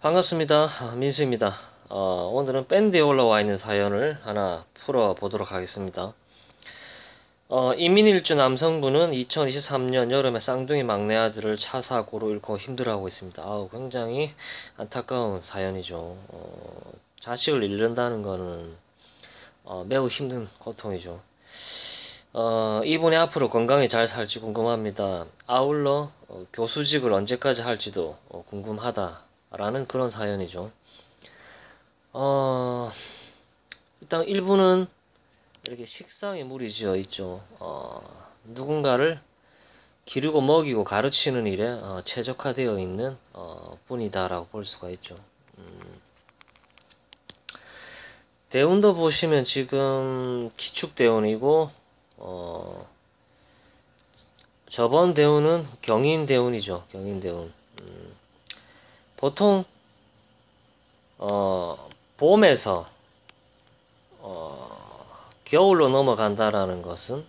반갑습니다. 민수입니다. 오늘은 밴드에 올라와 있는 사연을 하나 풀어보도록 하겠습니다. 이민일주 남성분은 2023년 여름에 쌍둥이 막내 아들을 차 사고로 잃고 힘들어하고 있습니다. 굉장히 안타까운 사연이죠. 자식을 잃는다는 거는 매우 힘든 고통이죠. 이분이 앞으로 건강히 잘 살지 궁금합니다. 아울러 교수직을 언제까지 할지도 궁금하다라는 그런 사연이죠. 어, 일단 1부는 이렇게 식상에 물이 지어 있죠. 누군가를 기르고 먹이고 가르치는 일에 최적화되어 있는 분이다라고 볼 수가 있죠. 대운도 보시면 지금 기축대운이고 저번 대운은 경인대운이죠. 경인대운. 보통 봄에서 겨울로 넘어간다라는 것은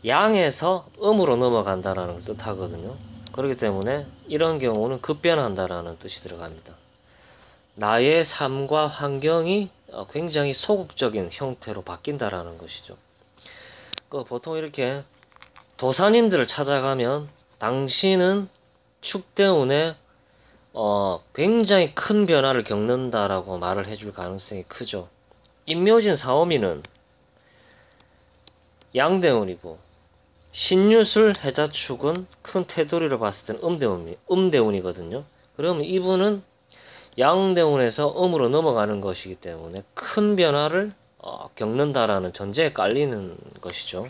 양에서 음으로 넘어간다라는 걸 뜻하거든요. 그렇기 때문에 이런 경우는 급변한다라는 뜻이 들어갑니다. 나의 삶과 환경이 굉장히 소극적인 형태로 바뀐다라는 것이죠. 보통 이렇게 도사님들을 찾아가면 당신은 축대운에 굉장히 큰 변화를 겪는다라고 말을 해줄 가능성이 크죠. 임묘진 사오미는 양대운이고 신유술 해자축은 큰 테두리로 봤을 때는 음대운이거든요. 그러면 이분은 양대운에서 음으로 넘어가는 것이기 때문에 큰 변화를 겪는다라는 전제에 깔리는 것이죠.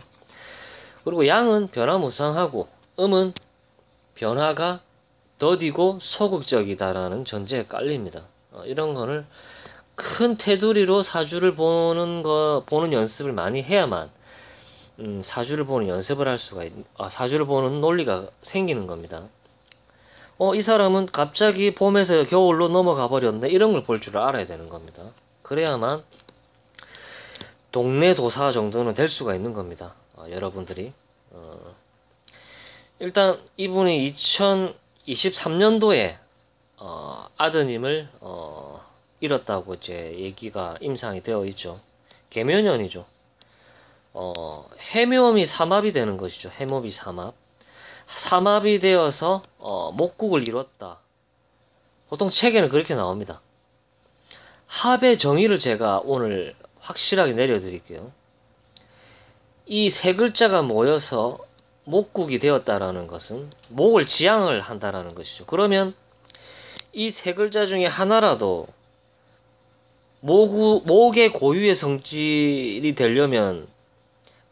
그리고 양은 변화무쌍하고 음은 변화가 더디고 소극적이다라는 전제에 깔립니다. 이런 거를 큰 테두리로 사주를 보는 연습을 많이 해야만 사주를 보는 연습을 할 수가 사주를 보는 논리가 생기는 겁니다. 이 사람은 갑자기 봄에서 겨울로 넘어가 버렸네, 이런 걸 볼 줄 알아야 되는 겁니다. 그래야만 동네 도사 정도는 될 수가 있는 겁니다. 여러분들이 일단 이분이 2023년도에 아드님을 잃었다고 이제 얘기가 임상이 되어 있죠. 계묘년이죠. 해묘음이 삼합이 되는 것이죠. 해묘비 삼합. 삼합이 되어서 목국을 이뤘다. 보통 책에는 그렇게 나옵니다. 합의 정의를 제가 오늘 확실하게 내려드릴게요. 이 세 글자가 모여서 목국이 되었다라는 것은 목을 지향을 한다라는 것이죠. 그러면 이 세 글자 중에 하나라도 목의 고유의 성질이 되려면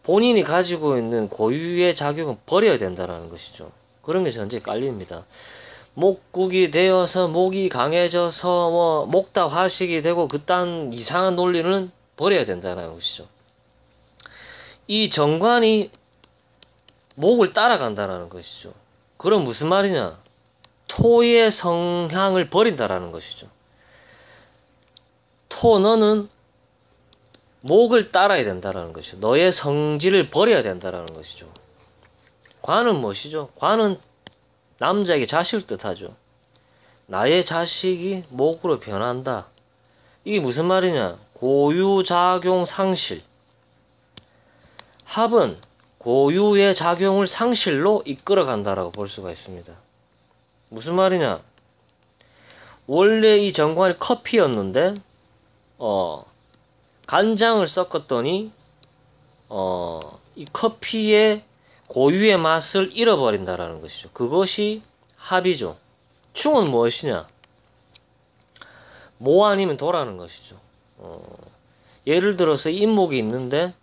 본인이 가지고 있는 고유의 작용은 버려야 된다는 것이죠. 그런 게 전제에 깔립니다. 목국이 되어서 목이 강해져서 목다 화식이 되고 그딴 이상한 논리는 버려야 된다는 것이죠. 이 정관이 목을 따라간다는 것이죠. 그럼 무슨 말이냐? 토의 성향을 버린다라는 것이죠. 토, 너는 목을 따라야 된다라는 것이죠. 너의 성질을 버려야 된다라는 것이죠. 관은 무엇이죠? 관은 남자에게 자식을 뜻하죠. 나의 자식이 목으로 변한다. 이게 무슨 말이냐? 고유작용 상실. 합은 고유의 작용을 상실로 이끌어 간다라고 볼 수가 있습니다. 무슨 말이냐? 원래 이 정관이 커피였는데 간장을 섞었더니 이 커피의 고유의 맛을 잃어버린다라는 것이죠. 그것이 합이죠. 충은 무엇이냐? 모 아니면 도라는 것이죠. 예를 들어서 인목이 있는데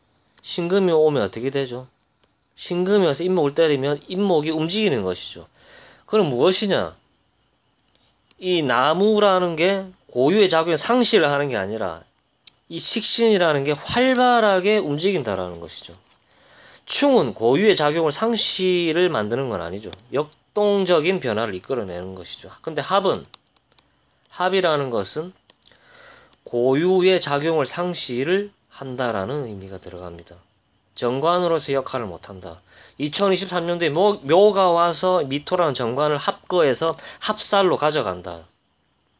신금이 오면 어떻게 되죠? 신금이 와서 인목을 때리면 인목이 움직이는 것이죠. 그럼 무엇이냐? 이 나무라는 게 고유의 작용을 상실을 하는 게 아니라 이 식신이라는 게 활발하게 움직인다라는 것이죠. 충은 고유의 작용을 상실을 만드는 건 아니죠. 역동적인 변화를 이끌어내는 것이죠. 근데 합이라는 것은 고유의 작용을 상실을 한다라는 의미가 들어갑니다. 정관으로서 역할을 못한다. 2023년도에 묘가 와서 미토라는 정관을 합거해서 합살로 가져간다.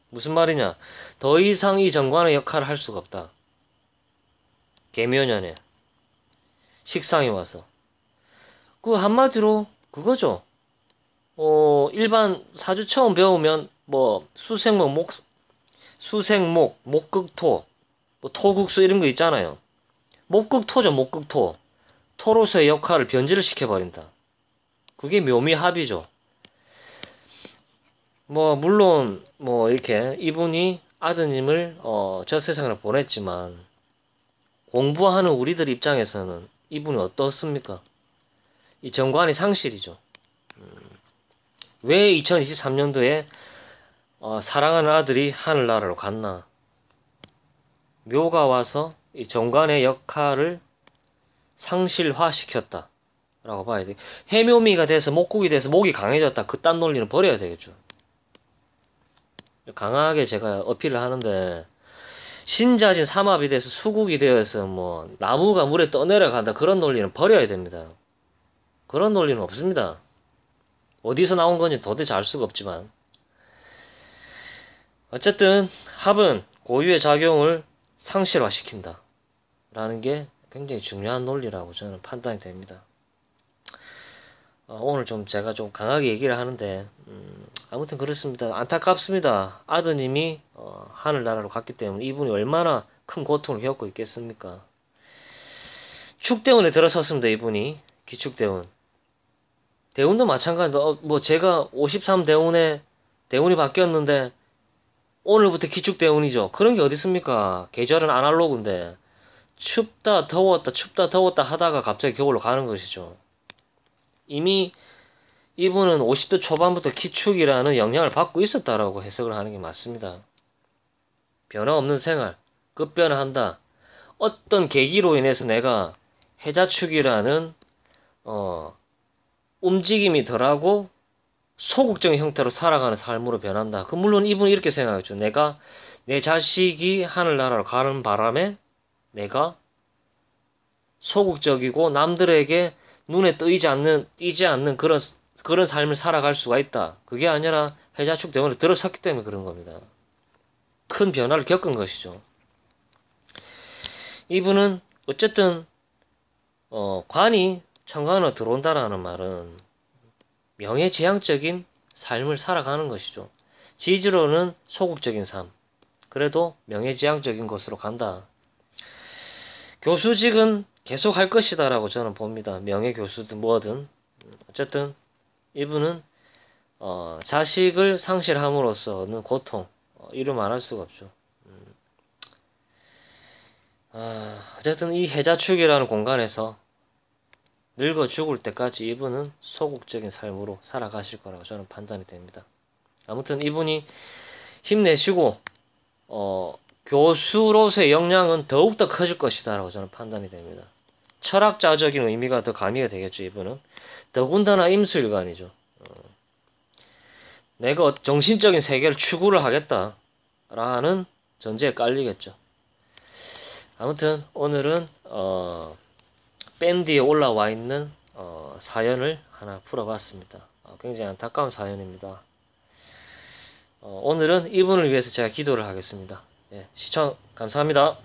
무슨 말이냐? 더 이상 이 정관의 역할을 할 수가 없다. 개묘년에 식상이 와서 그 한마디로 그거죠. 일반 사주 처음 배우면 뭐 수생목, 목극토, 뭐 토국수 이런 거 있잖아요. 목극토죠, 목극토. 토로서의 역할을 변질을 시켜버린다. 그게 묘미합이죠. 뭐 물론 뭐 이렇게 이분이 아드님을 저 세상으로 보냈지만 공부하는 우리들 입장에서는 이분이 어떻습니까? 이 정관이 상실이죠. 왜 2023년도에 사랑하는 아들이 하늘나라로 갔나? 묘가 와서 이 정관의 역할을 상실화시켰다 라고 봐야 돼. 해묘미가 돼서 목국이 돼서 목이 강해졌다. 그딴 논리는 버려야 되겠죠. 강하게 제가 어필을 하는데 신자진 삼합이 돼서 수국이 되어서 뭐 나무가 물에 떠내려간다. 그런 논리는 버려야 됩니다. 그런 논리는 없습니다. 어디서 나온 건지 도대체 알 수가 없지만 어쨌든 합은 고유의 작용을 상실화시킨다 라는 게 굉장히 중요한 논리라고 저는 판단이 됩니다. 오늘 좀 제가 좀 강하게 얘기를 하는데 아무튼 그렇습니다. 안타깝습니다. 아드님이 하늘나라로 갔기 때문에 이분이 얼마나 큰 고통을 겪고 있겠습니까? 축대운에 들어섰습니다. 이분이 기축대운. 대운도 마찬가지입니다. 뭐 제가 53대운에 대운이 바뀌었는데 오늘부터 기축대운이죠. 그런 게 어디 있습니까? 계절은 아날로그인데 춥다 더웠다 하다가 갑자기 겨울로 가는 것이죠. 이미 이분은 50대 초반부터 기축이라는 영향을 받고 있었다라고 해석을 하는 게 맞습니다. 변화 없는 생활, 급변화한다. 어떤 계기로 인해서 내가 해자축이라는 움직임이 덜하고 소극적인 형태로 살아가는 삶으로 변한다. 물론 이분은 이렇게 생각하죠. 내가 내 자식이 하늘나라로 가는 바람에 내가 소극적이고 남들에게 눈에 띄지 않는 그런 삶을 살아갈 수가 있다. 그게 아니라 해자축 대운에 들어섰기 때문에 그런 겁니다. 큰 변화를 겪은 것이죠. 이분은 어쨌든 관이 천간으로 들어온다라는 말은 명예지향적인 삶을 살아가는 것이죠. 지지로는 소극적인 삶. 그래도 명예지향적인 곳으로 간다. 교수직은 계속 할 것이다 라고 저는 봅니다. 명예교수든 뭐든. 어쨌든 이분은 자식을 상실함으로써는 고통 이루 말할 수가 없죠. 어쨌든 이 해자축이라는 공간에서 늙어 죽을 때까지 이분은 소극적인 삶으로 살아가실 거라고 저는 판단이 됩니다. 아무튼 이분이 힘내시고 교수로서의 역량은 더욱더 커질 것이다 라고 저는 판단이 됩니다. 철학자적인 의미가 더 가미가 되겠죠. 이분은 더군다나 임수일간이죠. 내가 정신적인 세계를 추구를 하겠다 라는 전제에 깔리겠죠. 아무튼 오늘은 밴드에 올라와 있는 사연을 하나 풀어봤습니다. 굉장히 안타까운 사연입니다. 오늘은 이분을 위해서 제가 기도를 하겠습니다. 예, 시청 감사합니다.